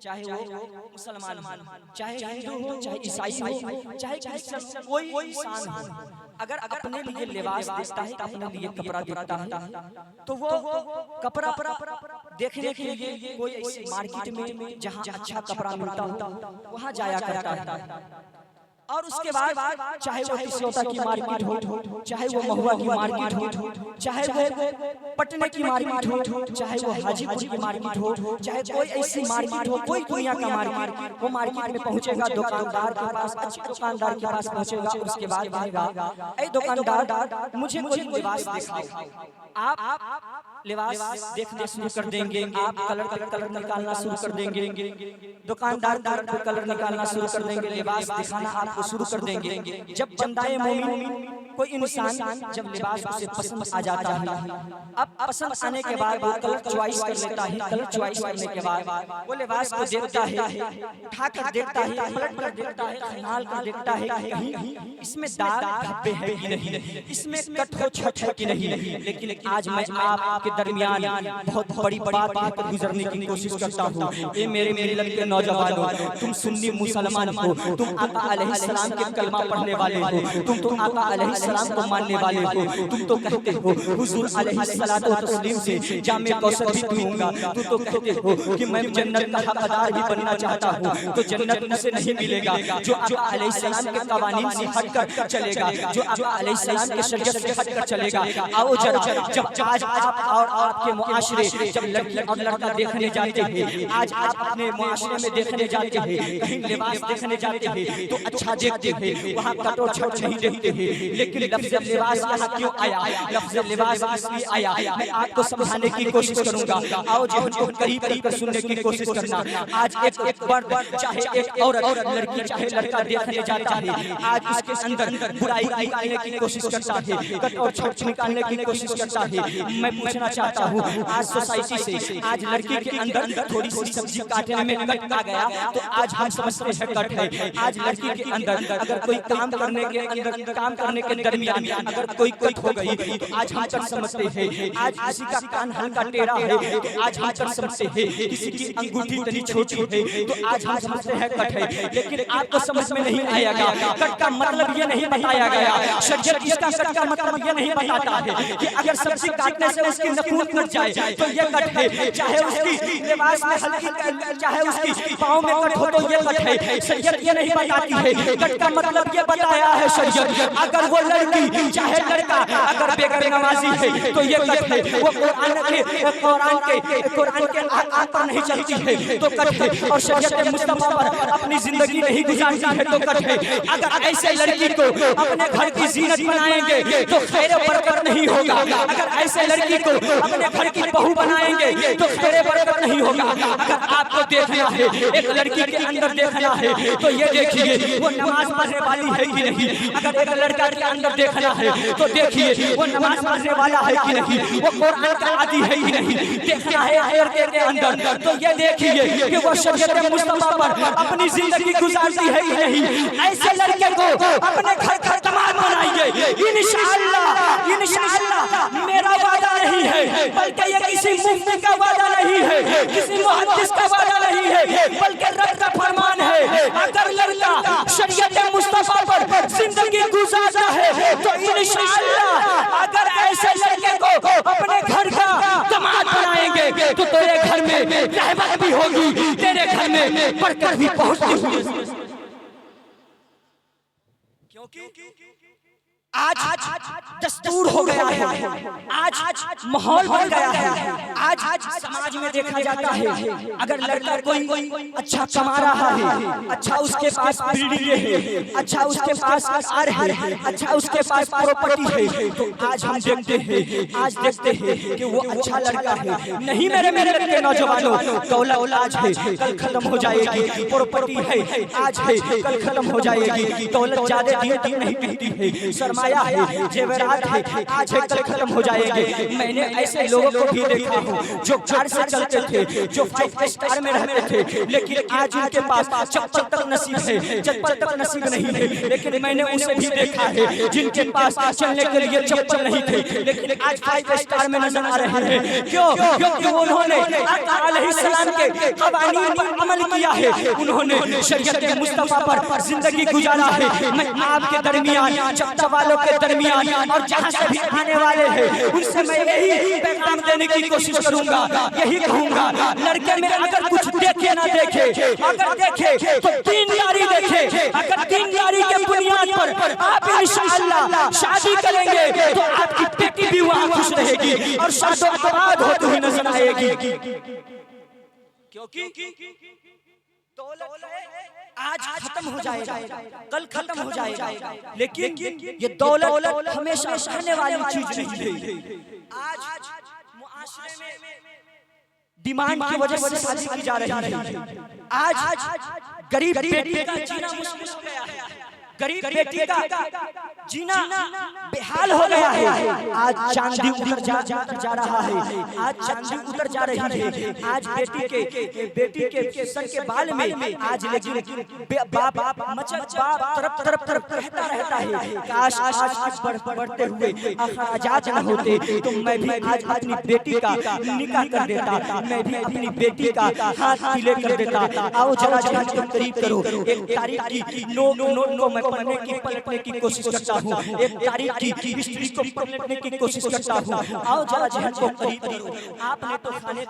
चाहे वो मुसलमान हो, चाहे हिंदू हो, चाहे ईसाई हो, चाहे क्रिश्चियन, कोई इंसान हो, अगर अपने लिए लिबास देता है, अपने लिए कपड़ा देता है, तो वो कपड़ा देखने के लिए कोई ऐसी मार्केट में जहाँ अच्छा कपड़ा मिलता हो वहाँ जाया करता है। और उसके बाद चाहे वो तिसौता की मार्केट हो, चाहे वो महुआ की मार्केट हो, चाहे वो पटने की मार्केट हो, चाहे वो हाजीपुर की मार्केट हो, चाहे कोई ऐसी मार्केट हो, कोई दुनिया का मार्केट, वो मार्केट में पहुंचेगा, दुकानदार के पास, अच्छे दुकानदार के पास पहुंचेगा, उसके बाद कहेगा, ऐ दुकानदार मुझे कोई लिबास दिखाओ। आप लिबास देखना शुरू कर देंगे, आप कलर निकालना शुरू कर देंगे, दुकानदार कलर निकालना शुरू कर देंगे, लिबास दिखाना आपको शुरू कर देंगे। जब बंदाए मोमिन कोई इंसान जब लिबास उसे पसंद आ जाता है, अब पसंद आने के बाद वो कलर चॉइस कर लेता है, कलर चॉइस करने के बाद वो लिबास को देखता है, उठा कर देखता है, पलट कर देखता है, खंगाल कर देखता है कि कहीं इसमें दाग धब्बे हैं कि नहीं, इसमें कट हो छट है कि नहीं। लेकिन आज मैं आपके दरमियान बहुत बड़ी बात लेकर गुजरने की कोशिश करता हूँ। ये मेरे मिलत के नौजवानों, तुम सुन्नी मुसलमान हो, तुम आका अलैहिस्सलाम के कलमा पढ़ने वाले हो, तुम आका अलैहिस्सलाम को मानने वाले हो, तुम तो कहते हो हुजूर अलैहिस्सलातु व तस्लीम से जामे कौसर भी पीऊंगा, तुम तो कहते हो कि मैं जन्नत का हकदार भी बनना चाहता हूँ, तो जन्नत मुझसे नहीं मिलेगा जो आका अलैहिस्सलाम के कवानीन से हटकर चलेगा, जो आका अलैहिस्सलाम के शरीयत से हटकर चलेगा। आओ जरा, जब आज आप और आपके मुआशरे जब लड़की और लड़का देखने जाते हैं, आज आप अपने मुआशरे में देखने जाते हैं, कहीं लिबास देखने जाते हैं तो अच्छा देखते हैं, वहाँ कटो छट नहीं देखते हैं। लेकिन लफ्ज़ लिबास यहाँ क्यों आया? लफ्ज़ लिबास इसलिए आया, मैं आपको समझाने की कोशिश करूंगा। आओ जो हमको करीब कर सुनने की कोशिश करना। आज एक मर्द चाहे एक औरत, लड़की चाहे लड़का देखने जाता है, आज उसके अंदर बुराई निकालने की कोशिश करता है, कट और छट निकालने की कोशिश करता है। मैं पूछना चाहता हूँ, आज सोसाइटी से आज लड़की के अंदर थोड़ी सी सब्जी काटने में कट आ गया तो आज हम समझते हैं कट है। आज लड़की के अंदर अगर कोई काम करने के दरमियान अगर कोई कट हो गई तो आज हम कट समझते हैं। आज किसी का कान हल्का टेढ़ा है तो आज हम कट समझते हैं, किसी की अंगूठी तनी छोटी है तो आज हम समझते हैं कट है। लेकिन आपको समझ में नहीं आएगा, कट का मतलब ये नहीं बताया गया, शरीयत इसका कट का मतलब ये नहीं बताता है कि अगर सब्जी काटने से उसकी नखून कट जाए तो ये कट है, चाहे उसकी लिबास में हल्की, चाहे उसकी पाँव में कट हो तो ये कट है। शरीयत ये नहीं बताती है, कट का मतलब ये बताया है शरीयत। अगर वो लड़की चाहे लड़का अगर बेगर नमाजी है तो ये कट है, वो कुरान के आकाम पर नहीं चलती है तो कट है, और शरीयत मुस्तफा पर अपनी जिंदगी नहीं गुजारती है तो कट है। अगर ऐसे लड़की को अपने घर की जीनत बनाएंगे तो खैर बरकत नहीं होगा, अगर ऐसे लड़की को अपने घर की बहू बनाएंगे तो खैर बरकत नहीं होगा। अगर आपको देखना है, एक लड़की के अंदर देखना है तो ये देखिए वो नमाज पढ़ने वाली है कि नहीं। अगर एक लड़का के अंदर देखना है तो देखिए वो नमाज पढ़ने वाला है कि नहीं, वो कुरान का आदी है कि नहीं। देखना है लड़के के अंदर तो ये देखिए कि वो शरीयत मुस्तफा पर अपनी जिंदगी गुजारती है कि नहीं। ऐसे लड़के को अपने घर का दामाद बनाइए, इंशाअल्लाह। इंशाअल्लाह मेरा वादा नहीं है, बल्कि ये किसी मुफ्ती का वादा नहीं है, किसी मुहद्दिस का वादा नहीं है, बल्कि रब का फरमान है। अगर लड़का शरीयत मुस्तफा पर जिंदगी गुजारता है तो इंशाअल्लाह अगर ऐसे लड़के को अपने घर का दामाद बनाएंगे तो तेरे घर में रहमत भी होगी, तेरे घर में बरकत भी पहुंचती होगी। क्योंकि आज दस्तूर हो गया है, आज माहौल बन गया है, आज समाज में देखा जाता है अगर लड़का कोई अच्छा कमा रहा है, अच्छा उसके पास बिल्डिंग है, अच्छा उसके पास कार है, अच्छा उसके पास प्रॉपर्टी है तो आज हम देखते हैं कि वो अच्छा लड़का है। नहीं मेरे के नौजवानों, दौलत आज है कल खत्म हो जाएगी, प्रॉपर्टी है आज है कल खत्म हो जाएगी, दौलत ज्यादा दिन नहीं टिकती है, सरमाया है, जेवरात है, आज है कल खत्म हो जाएंगे। मैंने ऐसे लोगों को भी देखा हूँ जो कार से चलते थे, जो 5 स्टार में रहते थे, लेकिन आज उनके पास चप्पल तक नसीब है, चप्पल तक नसीब नहीं है। लेकिन मैंने उसे भी देखा है जिनके पास चलने के लिए चप्पल नहीं थे, लेकिन आज 5 स्टार में नजर आ रहे हैं। क्यों? क्योंकि उन्होंने आका अलैहिस्सलाम के कवानीन पर अमल किया है, उन्होंने शरीयत मुस्तफा पर जिंदगी गुजारा है। मैं आपके दरमियान, चप्पल वालों के दरमियान और जहां से भी आने वाले हैं उनसे मैं यही पैगाम देने की कोशिश करूंगा, यही कहूंगा, लड़के में अगर कुछ देखे ना देखे, अगर देखे तो दीनदारी देखे। अगर दीनदारी के बुनियाद पर आप इंशाअल्लाह शादी करेंगे तो आपकी बेटी भी वहां खुश रहेगी और शादी आबाद होती हुई नजर आएगी। क्योंकि दौलत आज खत्म हो जाएगा, कल खत्म हो जाएगा, लेकिन ये दौलत हमेशा रहने वाली चीज नहीं है। आज मुआशरे में डिमांड की वजह से शादी की जा रही है। आज गरीब बेटी का जीना मुश्किल हो गया है, गरीब बेटी का जीना बेहाल हो गया है। आज चांदी उतर जा रहा है, आज चांदी उतर जा रही है। आज बेटी के सर के बाल में आज लेकिन बाप मचक बाप तरफ कहता रहता है, काश आज बढ़ते हुए अखराजात न होते तो मैं भी आज अपनी बेटी का निकाह कर देता, मैं भी अपनी बेटी का हाथ पीले कर देता। आओ जरा जरा करीब करो, एक तारीख की नोट को मैं पलटने की कोशिश करता हूँ, एक तारीख की हिस्ट्री को पलटने की कोशिश करता हूँ। आओ जरा जहन को करीब करो। आपने तो खाने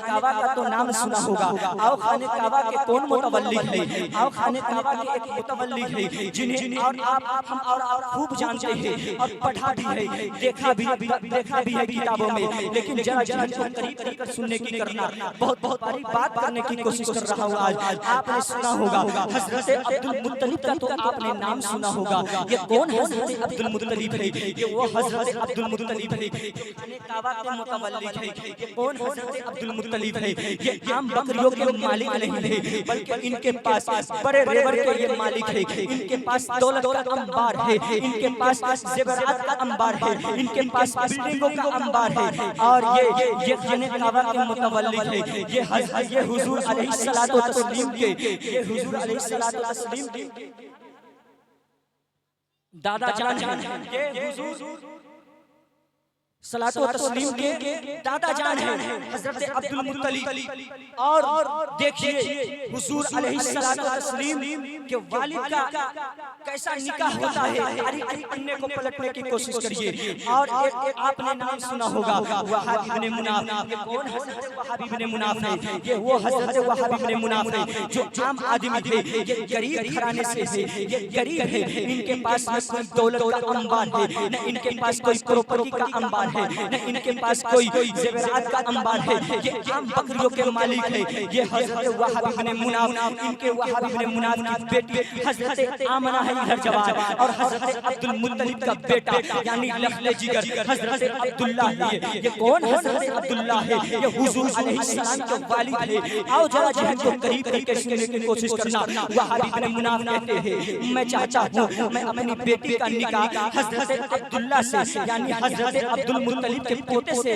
काबा का तो नाम सुना होगा। आओ खाने काबा के कौन मुतवल्लिद है? आओ खाने काबा के एक मुतवल्लिद है जिन्हें हम और खूब जानते हैं और पढ़ा भी है, देखा भी है किताबों में। लेकिन जरा जहन को करीब कर सुनने की करना, बहुत बड़ी बात करने की कोशिश कर रहा हूँ आज। आपने सुना होगा हजरत अब्दुल मुत्तलिब का तो आपने नाम सुना होगा। ये कौन है हजरत अब्दुल मुत्तलिब है? ये वो हजरत अब्दुल मुत्तलिब है जो खाने काबा के मुतवल्लिद है। ये कौन हजरत अब्दुल मुत्तलिब है? ये आम बकरियों के मालिक नहीं है, बल्कि इनके पास बड़े रेवर के ये मालिक है। इनके पास दौलत का अंबार है, इनके पास जेवरात का अंबार है, इनके पास बिल्डिंगों का अंबार है। और ये खाने काबा के मुतवल्लिद है। ये हुजूर अलैहिस्सलातु वस्सलाम के, ये हुजूर अलैहिस्सलातु वस्सलाम के दादा जान है। ये हुजूर सलातो तस्लीम के दादा जान है हजरत अब्दुल मुत्तलिब। और देखिए हुजूर अलैहिस्सलातु वस्सलाम के वालिद का कैसा निकाह होता है। तारीख पन्ने को पलटने की कोशिश करिए। और एक आपने नाम सुना होगा वहाब इब्ने मुनाफ। ये कौन हजरत वहाब इब्ने मुनाफ है? ये वो हजरत वहाब इब्ने मुनाफ है जो आम आदमी थे। ये गरीब घराने से है, ये गरीब है। इनके पास न कोई दौलत का अंबार है, न इनके पास कोई प्रॉपर्टी का अंबार है, न इनके पास कोई जेवरात का अंबार है। ये आम बकरियों के मालिक है। ये हजरत वहाब इब्ने मुनाफ, इनके वहाब इब्ने मुनाफ की बेटी हजरत आमना है इधर जवान, और हजरत अब्दुल मुत्तलिब का बेटा यानी लखले जिगर हजरत अब्दुल्ला है। ये कौन हजरत अब्दुल्ला है? ये हुजूर अलैहिस्सलाम के वालिद है। आओ जरा जहन को करीब करके सुनने की कोशिश करना। वहाब इब्ने मुनाफ कहते हैं, मैं चाहता हूँ मैं अपनी बेटी का निकाह हजरत अब्दुल्ला से यानी हजरत अब्दुल मुत्तलिब के पोते से,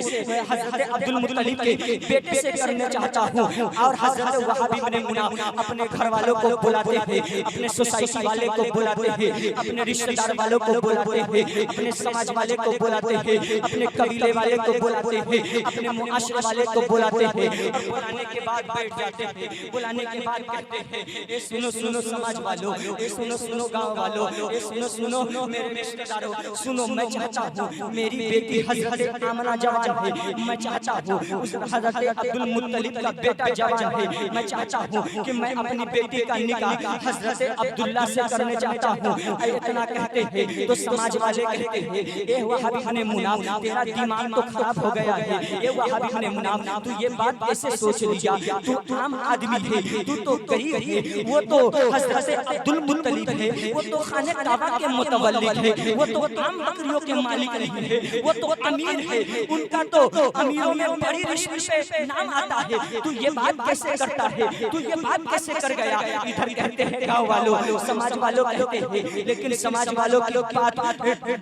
हजरत अब्दुल मुत्तलिब के बेटे से करना चाहता हूँ। और हजरत वहाब इब्ने मुनाफ अपने घर वालों को बुलाते हैं, अपने सोसाइटी वाले को बुलाते हैं, अपने रिश्तेदार वालों को बुलाते हैं, अपने समाज वाले को बुलाते हैं, अपने कबीले वाले को बुलाते हैं, अपने मुआशरे वाले को बुलाते हैं। और बुलाने के बाद बैठ जाते हैं। बुलाने के बाद कहते हैं, ए सुनो सुनो समाज वालों, ए सुनो सुनो गांव वालों, ए सुनो सुनो मेरे रिश्तेदारों, सुनो मैं चाहता हूँ मेरी बेटी हजरत आमना जवान है। मैं चाहता हूँ उस हजरत अब्दुल मुत्तलिब का बेटा जवान है। मैं चाहता हूँ कि मैं अपनी बेटी का निकाह हजरत अब्दुल्ला से करने चाहता हूँ। इतना कहते हैं तो समाज वाले कहते हैं, ए वहाब इब्ने मुनाफ तेरा दिमाग तो खराब हो गया है। ए वहाब इब्ने मुनाफ तू ये बात कैसे सोच लिया? तू आम आदमी है, तू तो गरीब है, वो तो हजरत अब्दुल मुत्तलिब है, वो तो खाने काबा के मुतवल्लिद है, वो तो आम बकरियों के मालिक नहीं है, वो तो अमीर है, उनका तो अमीरों में बड़ी रिश्ते पे नाम आता है, तू ये बात कैसे करता है, तू ये बात कैसे कर गया। इधर कहते हैं गाँव वालों, समाज वालों कहते हैं, लेकिन समाज वालों की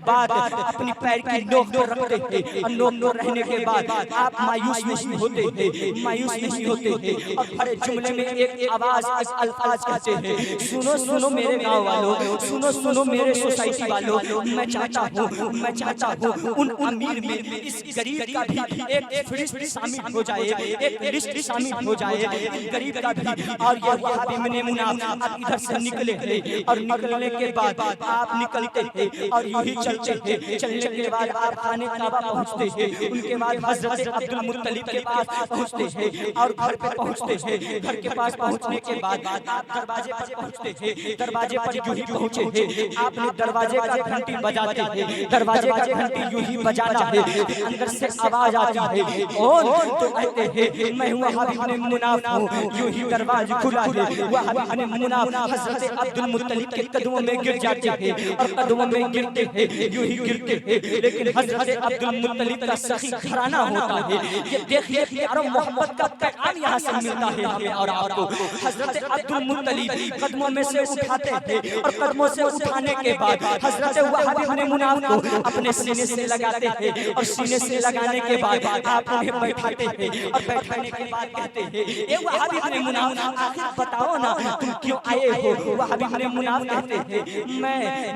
बात अपनी पैर की नोक पर रखते हैं, और नोक पर रहने के बाद आप मायूस नहीं होते हैं, मायूस नहीं होते हैं, और बड़े जुमले में एक आवाज अल्फाज कहते हैं, सुनो सुनो मेरे गाँव वालों, सुनो सुनो मेरे सोसाइटी वालों, मैं चाहता हूँ उन अमीर में इस गरीब का भी एक फहरिस्त शामिल हो जाए, एक लिस्ट शामिल हो जाए गरीब का भी। और ये वहाबी में मुनाफा आप इधर से निकले हैं, और निकलने के बाद आप निकलते हैं और यूं ही चलते हैं, चलने के बाद आप खाने काबा पहुंचते हैं, उनके बाद हजरत अब्दुल मुत्तलिब के पास पहुंचते हैं, और घर पे पहुंचते हैं। घर के पास पहुंचने के बाद आप दरवाजे पर पहुंचते हैं, दरवाजे पर यूं ही पहुंचे हैं, आपने दरवाजे का घंटी बजाते हैं, दरवाजे का घंटी यूं ही बजाना है, अंदर से आवाज आती है, कौन? तो कहते हैं मैं हूं वहाबी इब्न मुनाफ हूं। यूं ही दरवाजा खुला है, वहाबी इब्न मुनाफ हजरत अब्दुल मुत्तलिब के कदमों में गिर जाते हैं, और कदमों में गिरते हैं, यूं ही गिरते हैं। लेकिन हजरत अब्दुल मुत्तलिब का सखी घराना होता है, ये देखिए प्यार और मोहब्बत का पैगाम यहाँ से मिलता है हमें और आपको। हजरत अब्दुल मुत्तलिब कदमों में से उठाते हैं, और कदमों से उठाने के बाद हजरत वहाबी इब्न मुनाफ को अपने सीने से लगाते हैं, और सीने से लगाने के बाद आप उन्हें बैठाते हैं, और बैठाने के बाद कहते हैं ए वहाबी इब्न मुनाफ, आखिर बताओ ना तुम क्यों आए हो। वहाबी इब्न मुनाफ कहते हैं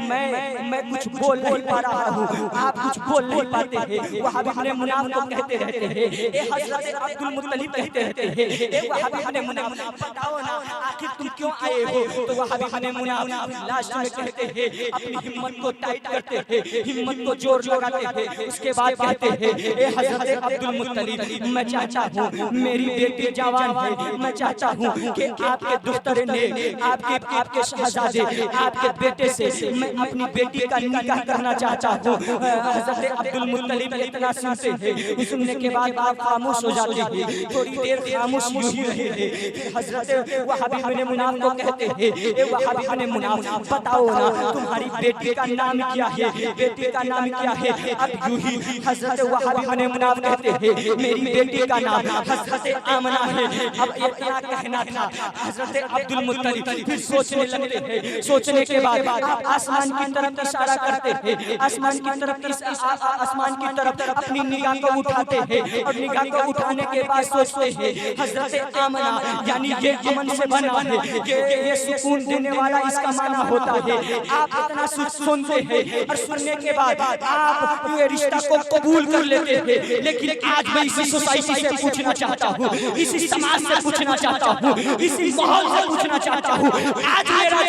मैं कुछ बोल नहीं पा रहा हूँ, आप कुछ बोल नहीं पाते हैं। वहाबी इब्न मुनाफ को कहते रहते हैं ए हजरत अब्दुल मुत्तलिब कहते रहते हैं ए वहाबी इब्न मुनाफ बताओ ना आखिर तुम क्यों आए हो। तो वहाबी इब्न मुनाफ लास्ट में कहते हैं, अपनी हिम्मत को टाइट करते हैं, हिम्मत को जोर लगाते हैं, उसके बाद कहते हैं ए हजरत अब्दुल मुत्तलिब मैं चाहता हूँ, मेरी बेटी जवान है, मैं चाहता हूँ कि आपके दुख्तर ने आपके शहजादे आपके बेटे से मैं अपनी बेटी का निकाह करना चाहता हूँ। हजरत अब्दुल मुत्तलिब इतना सुनते हैं, सुनने के बाद आप खामोश हो जाते हैं, थोड़ी देर खामोश यूं ही रहे हैं। फिर हजरत वहाबी इब्न मुनाफ को कहते हैं ए वहाबी इब्न मुनाफ बताओ ना तुम्हारी बेटी का नाम क्या है, बेटी का नाम क्या है। अब यूं ही हजरत वहाबी इब्न मुनाफ कहते हैं मेरी बेटी का नाम हजरत आमना है। अब इतना कहना था हजरत अब्दुल मुत्तलिब फिर सोचने लगते हैं, सोचने के बाद आप आसमान की तरफ इशारा करते हैं, आसमान की तरफ अपनी निगाह को उठाते हैं, और निगाह को उठाने के बाद सोचते हैं हजरत आमना यानी ये अमन से बना है, ये सुकून देने वाला इसका माना होता है। आप इतना सुनते हैं, और सुनने के बाद आप ये रिश्ता को कबूल कर लेते हैं। लेकिन आज मैं इसी सोसाइटी से पूछना चाहता हूँ, इसी समाज से पूछना चाहता हूँ, इसी माहौल से पूछना चाहता हूँ, आज मेरा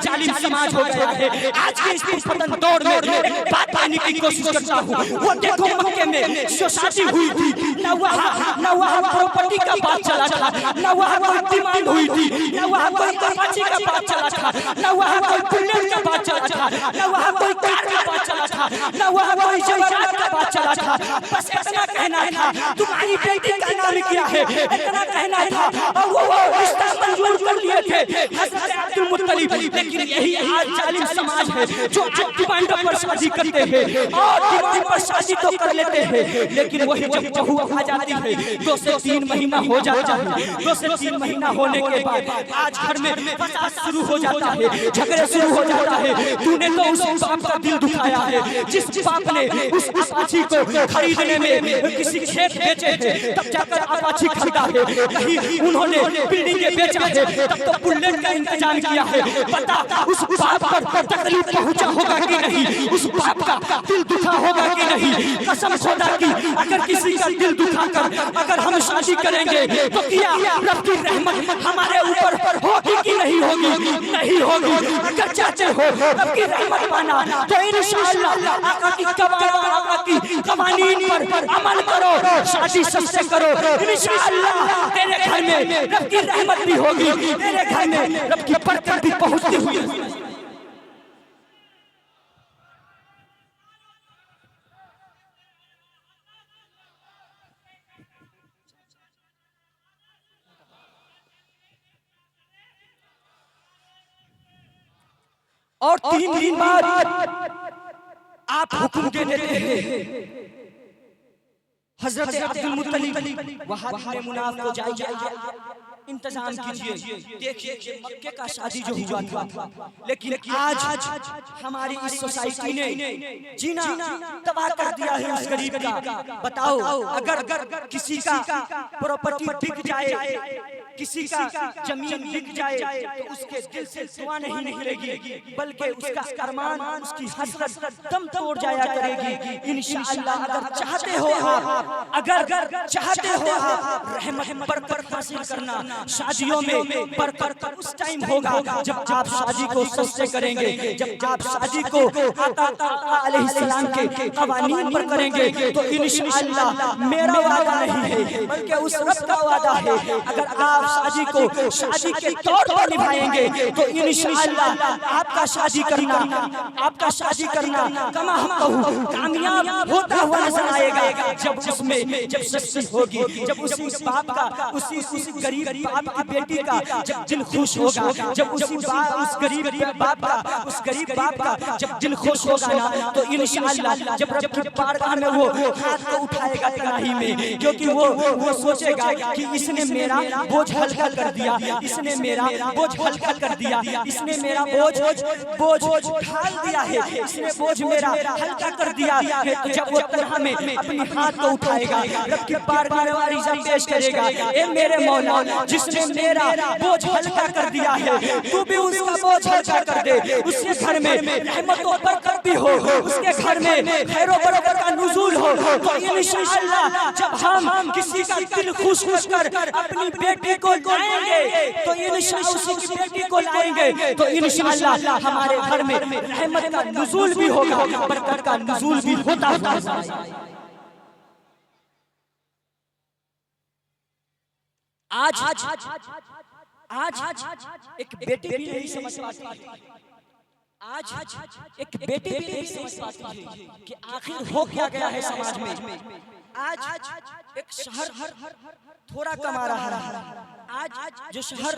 जालिम समाज हो गया है। आज के इस फतन दौर में एक बात पाने की कोशिश करता हूँ, वो देखो मक्के में जो शादी हुई थी, न वहाँ प्रॉपर्टी का बात चला था, न वहाँ कोई डिमांड हुई थी, न वहाँ कोई अपाची का बात चला था, न वहाँ कोई बुलेट का बात चला था, न वहाँ कोई कार का बात चला था, न वहाँ कोई जवाहरात का बात चला था। बस इतना कहना था तुम्हारी बेटी का नाम क्या है, इतना कहना था, और वो रिश्ता मंजूर कर लिए थे हजरत अब्दुल मुत्तलिब। लेकिन यही आज जालिम समाज है जो डिमांड पर शादी करते हैं, और डिमांड पर शादी तो कर लेते हैं, लेकिन वही जब बहू आ जाती है 2 से 3 महीना हो जाता है, 2 से 3 महीना होने के बाद आज घर में फसाद शुरू हो जाता है, झगड़े शुरू हो जाता है। तूने तो उस बाप का दिल दुखाया है, जिस बाप ने उस अपाची को खरीदने में किसी खेत बेचे थे तब जाकर अपाची खरीदा है, कहीं उन्होंने बिल्डिंगें बेचा है तब तो बुलेट का इंतजाम किया है। पता उस बाप पर तकलीफ पहुंचा होगा कि नहीं, उस बाप का दिल दुखा होगा कि नहीं। कसम खुदा की अगर किसी का दिल दुखाकर अगर हम शादी करेंगे तो क्या रब की रहमत हमारे ऊपर होगी कि नहीं होगी? नहीं होगी। अगर चाहते हो रब की रहमत पाना तो इंशाअल्लाह आका की कवानीन पर अमल करो, शादी सबसे करो, इंशाअल्लाह तेरे घर में रब की रहमत भी होगी, तेरे घर में रब की बरकत भी पहुंचती हुई। और 3 दिन बाद आप हुक्म दे देते हैं हजरत अब्दुल मुत्तलिब वहां ने मुनाफ को जाइए इंतजाम कीजिए। देखिए कि मक्के का शादी जो हुआ था, लेकिन आज हमारी इस सोसाइटी ने जीना तबाह कर दिया है उस गरीब का। बताओ, अगर किसी का प्रॉपर्टी बिक जाए, किसी का जमीन बिक जाए, तो उसके दिल से दुआ नहीं निकलेगी, बल्कि उसका अरमान, उसकी हसरत दम तोड़ जाया करेगी। इंशाअल्लाह अगर चाहते हो आप, अगर चाहते हो आप रहमत बरकत हासिल करना, शादियों में बरकत उस टाइम होगा जब आप शादी को सस्ते करेंगे, जब आप शादी को आका अलैहिस्सलाम के कवानीन पर करेंगे। तो इंशाअल्लाह मेरा वादा नहीं है, बल्कि उस रब का वादा है। अगर आप शादी को शादी के तौर पर निभाएंगे तो इंशाअल्लाह आपका शादी करना कमा हम कहूं कामयाब होता हुआ नजर आएगा। जब उसमें जब सच्ची होगी, जब उसी बाप का, उसी गरीब बाप की बेटी का जब दिल खुश होगा, जब उस गरीब बाप का जब दिल खुश होगा ना, तो इंशाअल्लाह जब रब की बारगाह में वो हाथ को उठाएगा तनाही में, क्योंकि वो सोचेगा कि इसने मेरा बोझ हल्का कर दिया, इसने मेरा बोझ हल्का कर दिया, इसने मेरा बोझ ढाल दिया है, इसने बोझ मेरा हल्का कर दिया है। तो जब वो तन्हा में अपनी हाथ को उठाएगा, रब की बारगाह में अरीज़ा पेश करेगा, ए मेरे मौला, जिसने मेरा बोझ हल्का कर दिया है, तू भी उसका बोझ हल्का कर दे। उसके घर में रहमत और बरकत भी हो, उसके घर में खैर और बरकत का नुज़ूल हो। तो इंशाअल्लाह जब हम किसी का दिल खुश कर अपनी बेटी को लाएंगे, तो इंशाअल्लाह उसी की बेटी को लाएंगे, तो इंशाअल्लाह हमारे घर में रहमत का नुज़ूल भी होगा, बरकत का नुज़ूल भी होता हुआ। आज एक बेटी भी नहीं समझ पाती, आज एक बेटी भी नहीं समझ पाती है कि आखिर हो क्या गया है समाज में। आज एक शहर थोड़ा कमा रहा है, आज जो शहर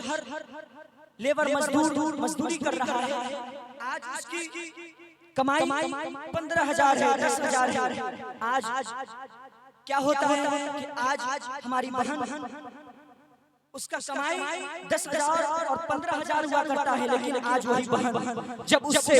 लेबर मजदूरी कर रहा है, आज उसकी कमाई 15,000 है, 10,000 है। आज क्या होता है कि आज हमारी बहन, उसका कमाई 10,000 और 15,000 हुआ करता है, लेकिन आज वही बहन जब उससे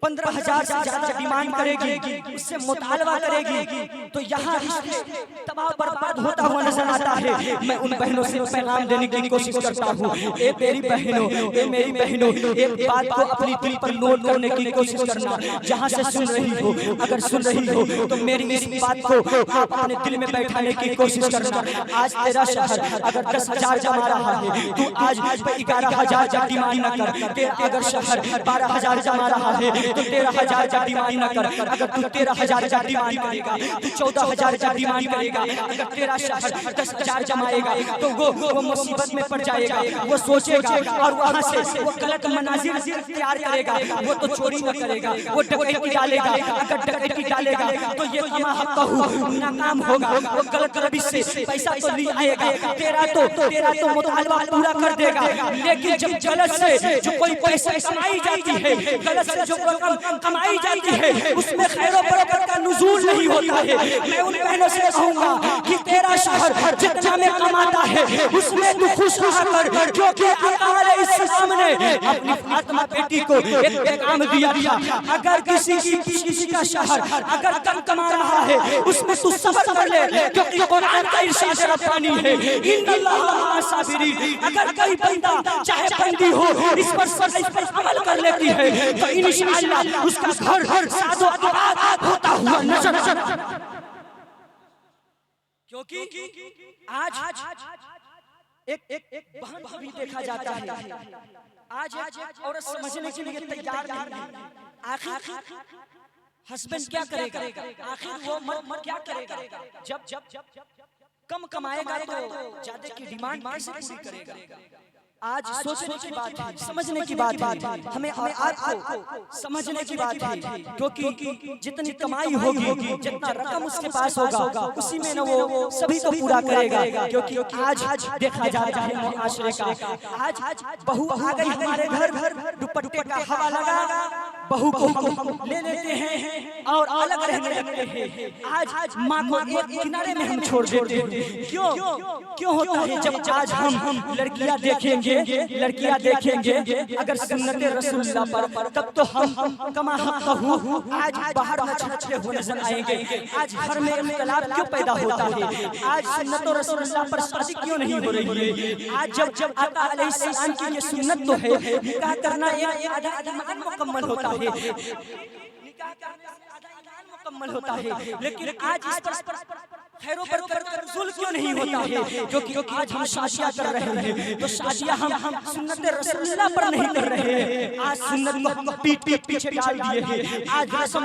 15,000 से ज्यादा डिमांड करेगी, उससे मुतालबा करेगी, तो यहाँ रिश्ते तबाह बर्बाद होता हुआ नजर आता है। मैं उन बहनों से पैगाम देने की कोशिश करता हूँ, ए मेरी बहनों, एक बात को अपनी दिल पर नोट करने की कोशिश करना। जहाँ से सुन रही हो, अगर सुन रही हो, तो मेरी इस बात को आप अपने दिल में बैठाने की कोशिश करना। आज तेरा शहर अगर 10,000 कमा रहा है, तू आज 11,000 का डिमांड न कर। तेरा अगर शहर 12,000 कमा रहा है, तो 13,000 का डिमांड न कर। अगर तू 13,000 का डिमांड करेगा, तू 14,000 का डिमांड करेगा। अगर तेरा शहर 10,000 जमाएगा, तो वो मुसीबत में पड़ जाएगा। वो सोचेगा और वहाँ से वो गलत मनाजिर तैयार करेगा। वो तो चोरी न करेगा, वो डकैती डालेगा। अगर डकैती डालेगा, तो ये कमा हक कहूँ नाकाम होगा। वो गलत रबिश से पैसा तो ले आएगा, तेरा तो मुतालबा पूरा कर देगा। लेकिन जब गलत से जो कोई पैसा कमाई जाती है, गलत से जो रकम कमाई जाती है, उसमें खैर और बरकत का नुज़ूल नहीं होता है। मैं उन बहनों से कहूँगा कि तेरा शहर जितना में कमाता है, उसमें तू खुश रहा कर, क्योंकि आका अलैहिस्सलाम ने अपनी फातिमा बेटी को एक पैगाम दिया था, अगर किसी का शहर अगर कम कमा रहा है, उसमें तू सब्र कर ले, क्योंकि कुरान का इरशाद रब्बानी है, अगर कोई बंदा चाहे बंदी हो इस पर अमल कर लेती है, तो इंशाअल्लाह उसका घर सादो आबाद होता हुआ नजर। क्योंकि आज एक बहन को भी देखा जाता है, आज औरत समझने के लिए तैयार नहीं है। आखिर हस्बैंड क्या करेगा, आखिर वो मर्द क्या करेगा? जब कम कमाएगा तो ज्यादा की डिमांड कैसे पूरी करेगा? आज सोचने की बात है, समझने की बात है, हमें और आपको समझने की बात है। क्योंकि जितनी कमाई होगी, जितना रकम उसके पास होगा, उसी में न वो सभी को पूरा करेगा। क्योंकि आज देखा जाता है मुआशरे का, आज बहू आ गई हमारे घर, दुपट्टे का हवा लगा, बहू को हम ले लेते हैं और अलग रहने लगते हैं। आज माँ को एक किनारे में हम छोड़ देते हैं। क्यों होता है? जब आज हम लड़कियां देखेंगे अगर सुन्नत रसूलुल्लाह पर, तब तो हम कमा कहूँ आज बाहर न छुपे हुए नजर आएंगे। आज घर में इख्तिलाफ क्यों पैदा होता है? आज सुन्नत रसूलुल्लाह पर शादी क्यों नहीं हो रही है? आज जब आका अलैहिस्सलाम की ये सुन्नत तो है, निकाह करना एक आधा ईमान मुकम्मल होता है, निकाह करने से आधा ईमान मुकम्मल होता है। लेकिन आज इस पर खैरों पर रसूल क्यों नहीं होता है? क्योंकि आज हम शादियां कर रहे हैं, तो शादियां हम सुन्नत रसूलुल्लाह पर नहीं कर रहे हैं। आज सुन्नत को हम पीठ पीछे डाल दिए हैं। आज रस्म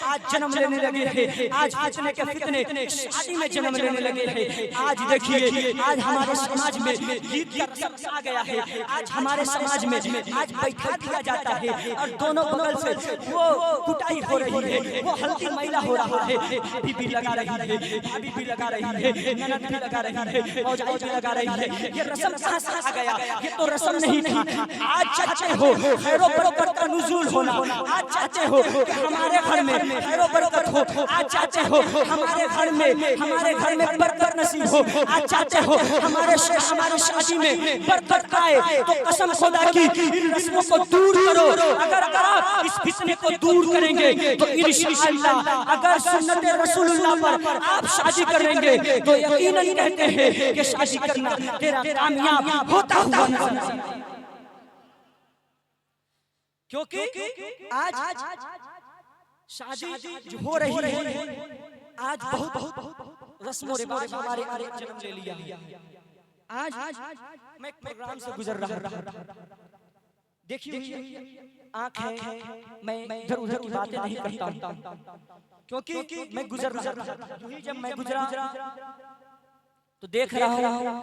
आज जन्म लेने लगे हैं। आज फितने के फितने शादी में जन्म लेने लगे हैं। आज देखिए, आज हमारे समाज में गीत का रस्म आ गया है। आज हमारे समाज में आज बैठा दिया जाता है और दोनों बगल से वो कुटाई हो रही है, वो हल्दी मैला हो रहा है। भाभी भी लगा रही है, भाभी भी लगा रही है, ननद भी लगा रही है, भौजाई भी लगा रही है। ये रस्म कहाँ से आ गया? ये तो रस्म नहीं था। आज चाहते हो खैरो बरकत का नुज़ूल होना, आज चाहते हो कि हमारे घर में खैरो बरकत हो, आज चाहते हो हमारे घर में बरकत नसीब हो, आज चाहते हो हमारे शादी में बरकत आए, तो कसम खुदा की इन रस्मों को दूर करो। अगर आप इस फितने को दूर करेंगे तो इंशाअल्लाह, अगर सुन्नत रसूलुल्लाह पर आप शादी करेंगे तो यकीनन कहते हैं कि शादी करना तेरा कामयाब होता हुआ नजर आएगा। क्योंकि आज शादी जो हो रही है, आज बहुत रस्म और रिवाज हमारे जन्म ले लिया। आज मैं एक प्रोग्राम से गुजर रहा, देखिए आँख है, मैं इधर उधर की बातें नहीं करता, क्योंकि मैं गुजर रहा था। जब मैं गुजरा तो देख रहा हूँ